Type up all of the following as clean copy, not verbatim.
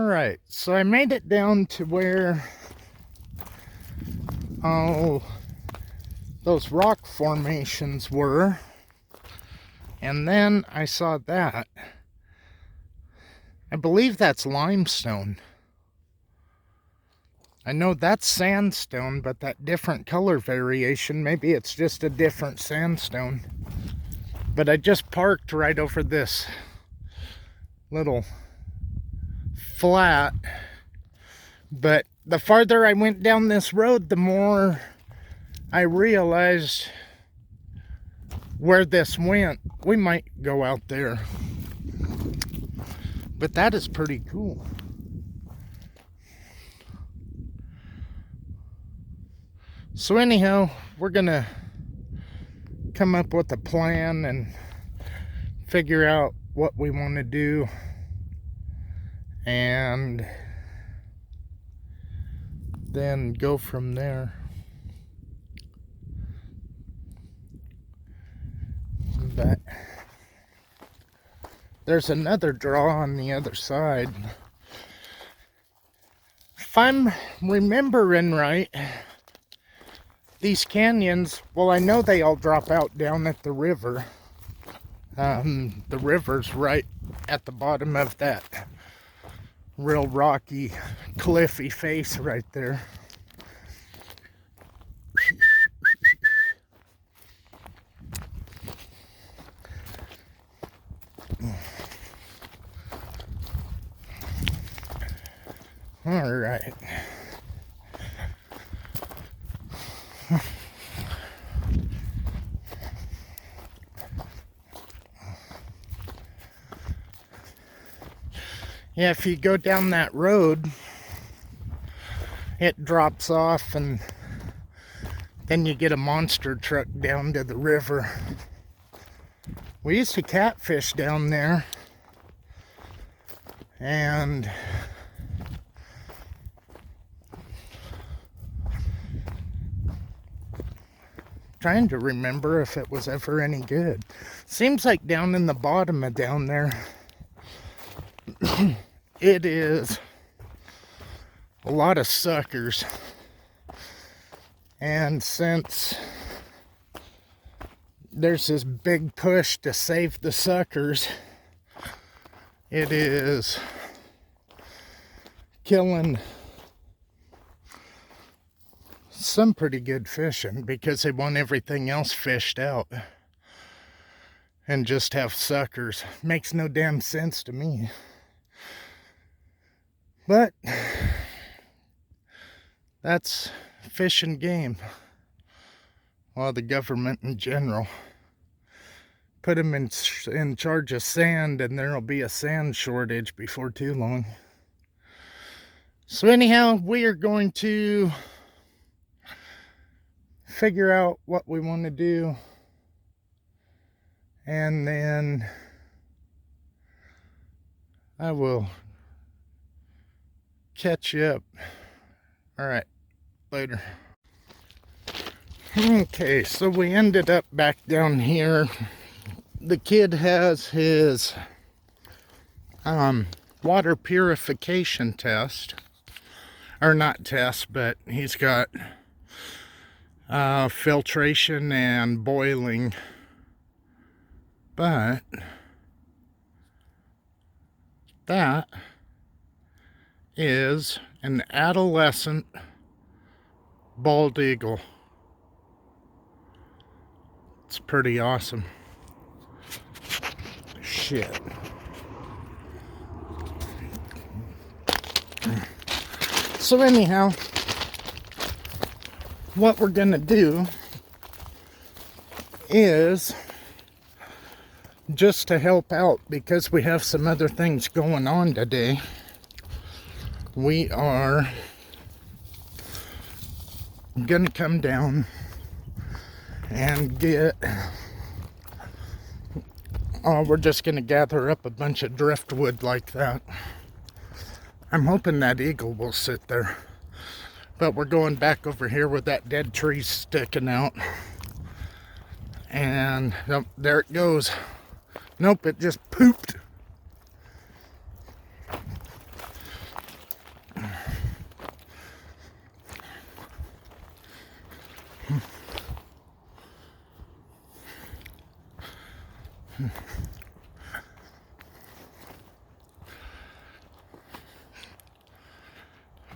Alright, so I made it down to where, those rock formations were. And then I saw that. I believe that's limestone. I know that's sandstone, but that different color variation, maybe it's just a different sandstone. But I just parked right over this little flat. But the farther I went down this road, the more I realized where this went. We might go out there. But that is pretty cool. So anyhow, we're gonna come up with a plan and figure out what we want to do, and then go from there. But there's another draw on the other side. If I'm remembering right, these canyons, well, I know they all drop out down at the river. The river's right at the bottom of that real rocky, cliffy face right there. All right. Yeah, if you go down that road, it drops off and then you get a monster truck down to the river. We used to catfish down there, and trying to remember if it was ever any good. Seems like down in the bottom of down there, it is a lot of suckers. And since there's this big push to save the suckers, it is killing some pretty good fishing because they want everything else fished out and just have suckers. Makes no damn sense to me. But that's fish and game. Well, the government in general. Put them in charge of sand, and there'll be a sand shortage before too long. So anyhow, we are going to figure out what we want to do, and then I will catch you up. All right, later. Okay, so we ended up back down here. The kid has his water purification test, or not test, but he's got filtration and boiling. But that is an adolescent bald eagle. It's pretty awesome. Shit. So anyhow, what we're gonna do is, just to help out because we have some other things going on today, we are gonna come down and get, we're just gonna gather up a bunch of driftwood like that. I'm hoping that eagle will sit there, but we're going back over here where that dead tree's sticking out, and nope, there it goes. Nope, it just pooped.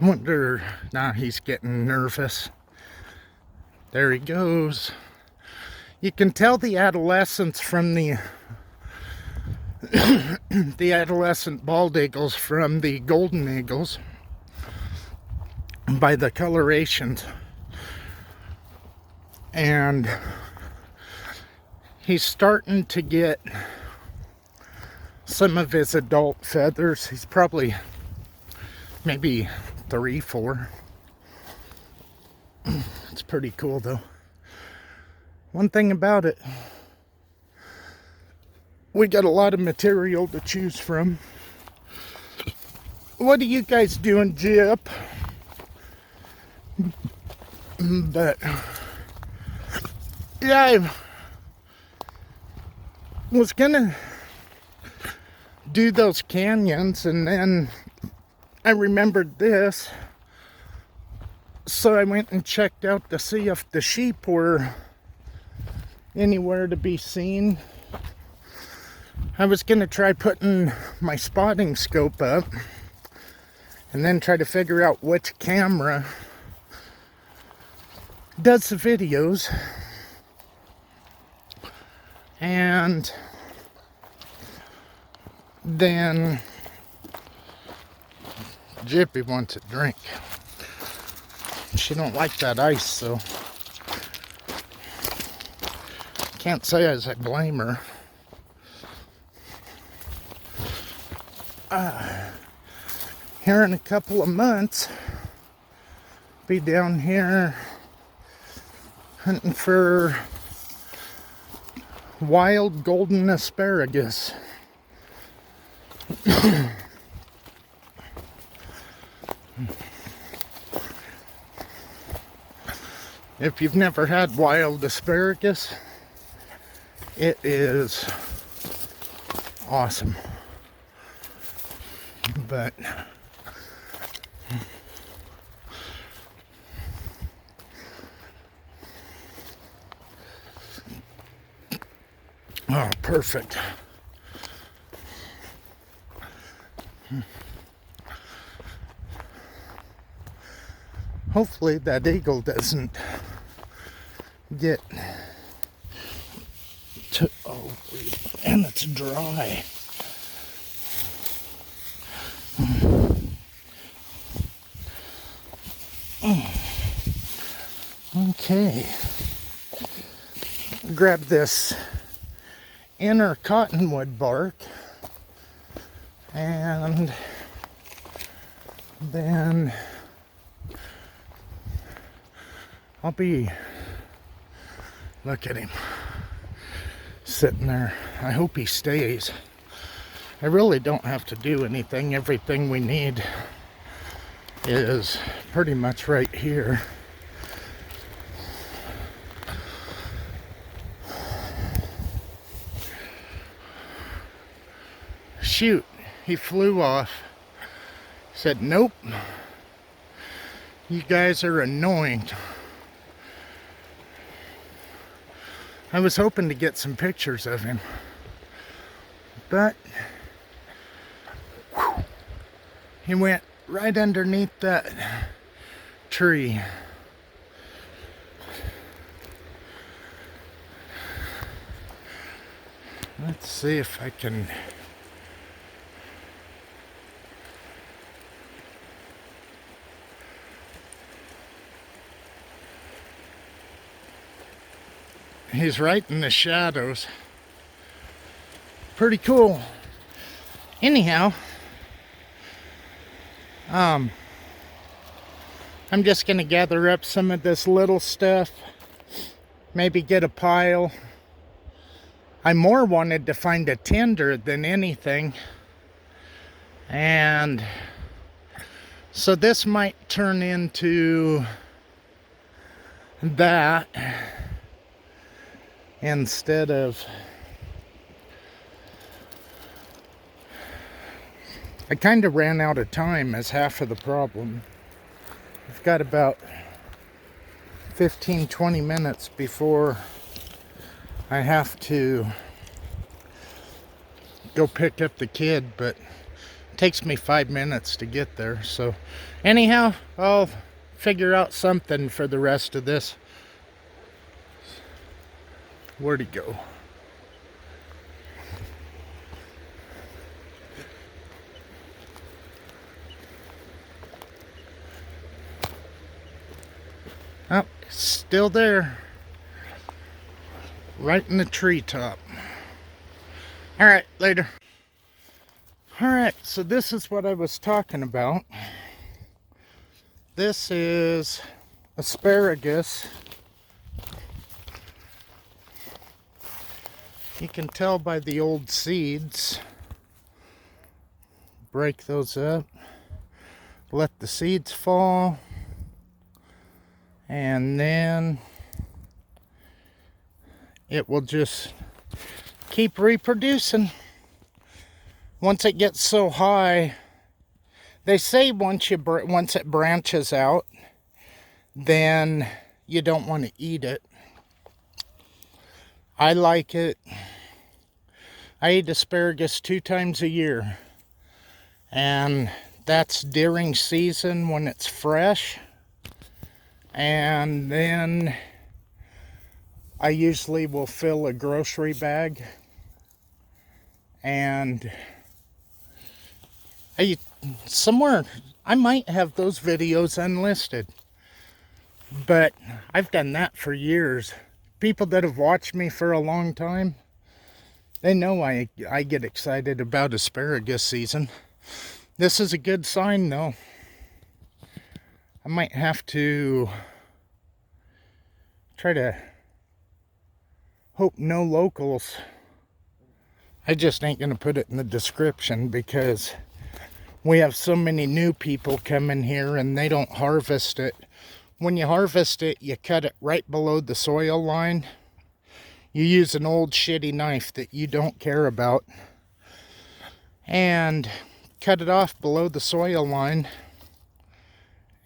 Wonder, nah, he's getting nervous. There he goes. You can tell the adolescence from the the adolescent bald eagles from the golden eagles by the colorations. And he's starting to get some of his adult feathers. He's probably maybe 3, 4. It's pretty cool though. One thing about it, we got a lot of material to choose from. What are you guys doing, Jip? But yeah, I was gonna do those canyons, and then I remembered this, so I went and checked out to see if the sheep were anywhere to be seen. I was gonna try putting my spotting scope up and then try to figure out which camera does the videos, and then Jippy wants a drink. She don't like that ice, so can't say as I blame her. Here in a couple of months, be down here hunting for wild golden asparagus. If you've never had wild asparagus, it is awesome. But oh, perfect. Hopefully that eagle doesn't get to, oh, and it's dry. Okay. Grab this inner cottonwood bark, and then I'll be, look at him sitting there. I hope he stays. I really don't have to do anything. Everything we need is pretty much right here. Shoot, he flew off. Said, nope, you guys are annoying. I was hoping to get some pictures of him, but whew, he went right underneath that tree. Let's see if I can. He's right in the shadows. Pretty cool. Anyhow, I'm just gonna gather up some of this little stuff, maybe get a pile. I more wanted to find a tinder than anything, and so this might turn into that instead of, I kind of ran out of time as half of the problem. I've got about 15-20 minutes before I have to go pick up the kid, but it takes me 5 minutes to get there. So anyhow, I'll figure out something for the rest of this. Where'd he go? Oh, still there. Right in the treetop. Alright, later. Alright, so this is what I was talking about. This is asparagus. You can tell by the old seeds. Break those up. Let the seeds fall. And then it will just keep reproducing. Once it gets so high, they say once it branches out, then you don't want to eat it. I like it. I eat asparagus 2 times a year, and that's during season when it's fresh. And then I usually will fill a grocery bag, and I might have those videos unlisted, but I've done that for years. People that have watched me for a long time, they know I get excited about asparagus season. This is a good sign though. I might have to try to hope no locals. I just ain't gonna put it in the description because we have so many new people coming here and they don't harvest it. When you harvest it, you cut it right below the soil line. You use an old shitty knife that you don't care about and cut it off below the soil line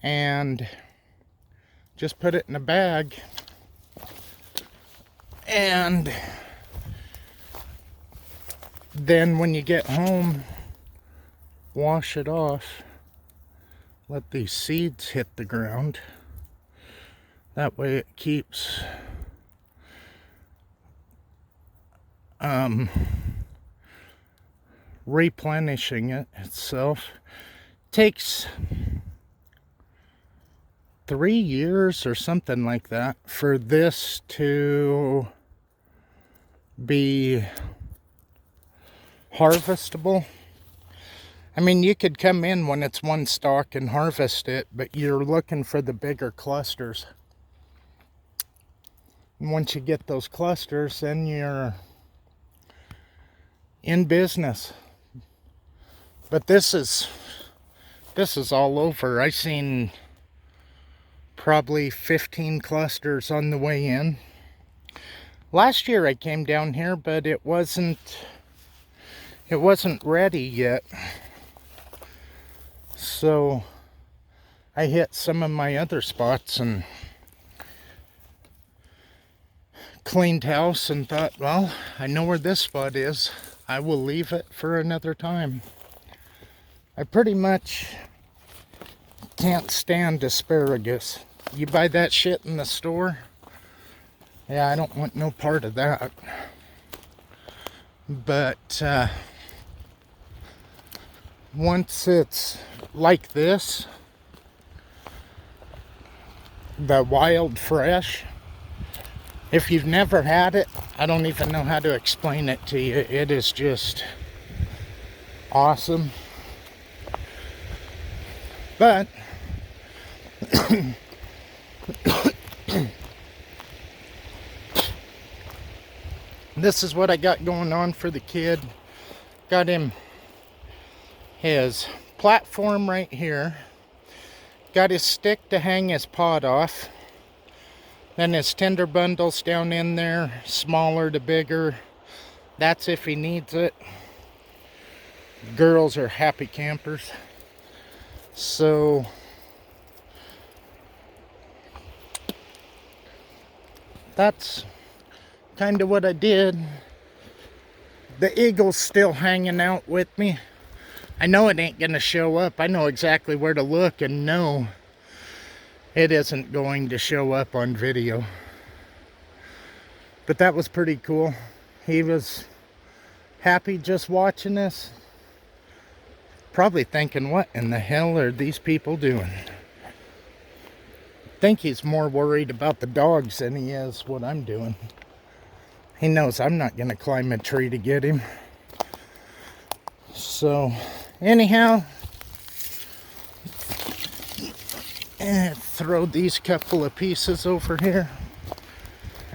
and just put it in a bag, and then when you get home, wash it off. Let these seeds hit the ground. That way it keeps replenishing itself. Takes 3 years or something like that for this to be harvestable. I mean, you could come in when it's one stalk and harvest it, but you're looking for the bigger clusters. And once you get those clusters, then you're in business. But this is all over. I seen probably 15 clusters on the way in. Last year I came down here, but it wasn't ready yet. So I hit some of my other spots and cleaned house and thought, well, I know where this spot is. I will leave it for another time. I pretty much can't stand asparagus. You buy that shit in the store? Yeah, I don't want no part of that. But once it's like this, the wild fresh, if you've never had it, I don't even know how to explain it to you. It is just awesome. But this is what I got going on for the kid. Got him his platform right here. Got his stick to hang his pot off. Then his tinder bundles down in there, smaller to bigger. That's if he needs it. Girls are happy campers. So that's kind of what I did. The eagle's still hanging out with me. I know it ain't gonna show up. I know exactly where to look, and no, it isn't going to show up on video. But that was pretty cool. He was happy just watching this. Probably thinking, what in the hell are these people doing? I think he's more worried about the dogs than he is what I'm doing. He knows I'm not going to climb a tree to get him. So, anyhow, throw these couple of pieces over here.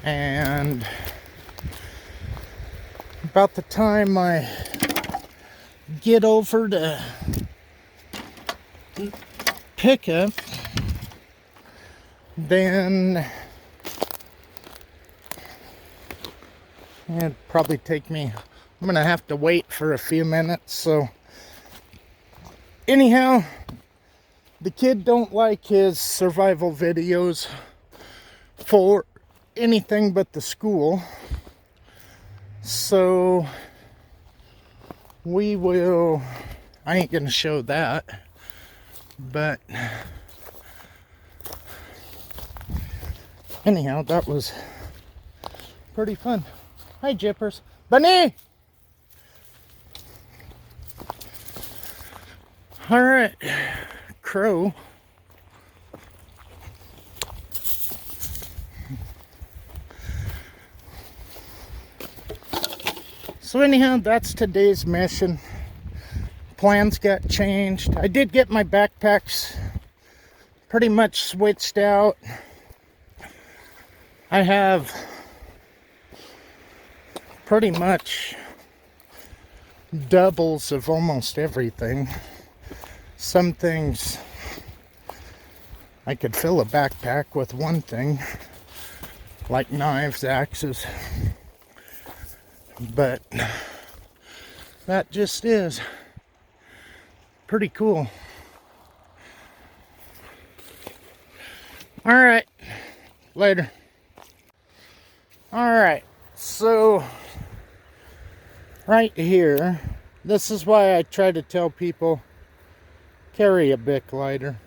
And about the time I get over to pick up, then it'd probably take me, I'm gonna have to wait for a few minutes. So anyhow, the kid don't like his survival videos for anything but the school, so we will, I ain't gonna show that, but anyhow, that was pretty fun. Hi, Jippers. Bunny! Alright, Crow. So anyhow, that's today's mission. Plans got changed. I did get my backpacks pretty much switched out. I have pretty much doubles of almost everything. Some things I could fill a backpack with one thing, like knives, axes. But that just is pretty cool. All right, later. All right, so right here, this is why I try to tell people carry a Bic lighter.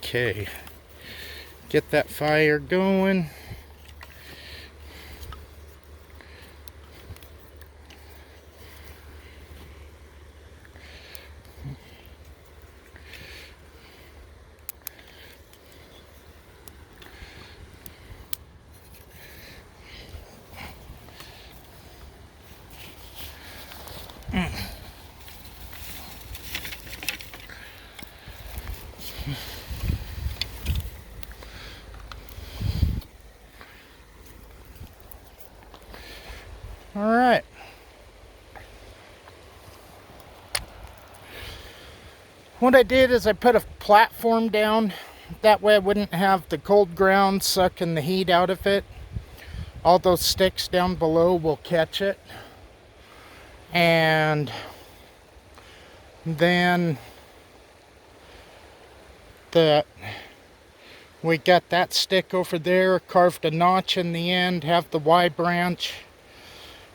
Okay, get that fire going. All right. What I did is I put a platform down. That way I wouldn't have the cold ground sucking the heat out of it. All those sticks down below will catch it. And then we got that stick over there, carved a notch in the end, have the Y branch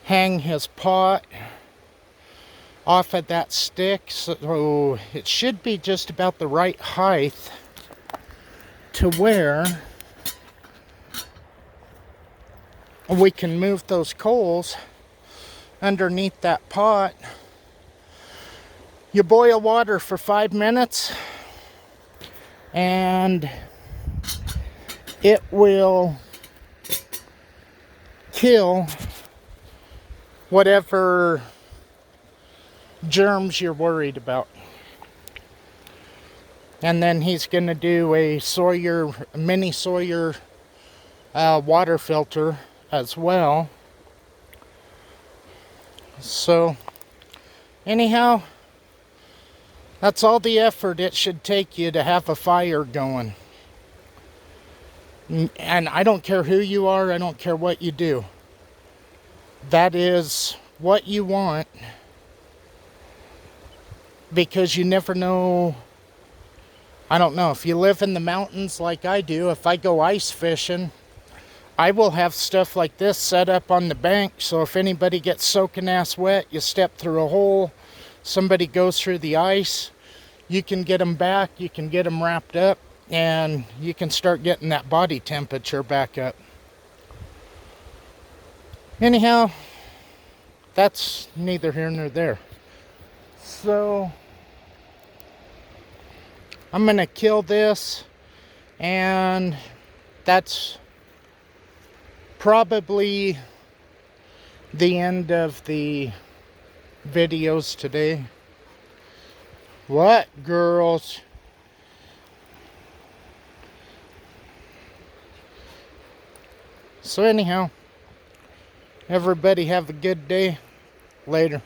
hang his pot off of that stick, so it should be just about the right height to where we can move those coals underneath that pot. You boil water for 5 minutes and it will kill whatever germs you're worried about. And then he's going to do a mini Sawyer water filter as well. So anyhow, that's all the effort it should take you to have a fire going. And I don't care who you are, I don't care what you do. That is what you want, because you never know. I don't know, if you live in the mountains like I do, if I go ice fishing, I will have stuff like this set up on the bank, so if anybody gets soaking ass wet, you step through a hole, somebody goes through the ice, you can get them back, you can get them wrapped up, and you can start getting that body temperature back up. Anyhow, that's neither here nor there. So I'm gonna kill this, and that's probably the end of the videos today. What, girls? So anyhow, everybody have a good day. Later.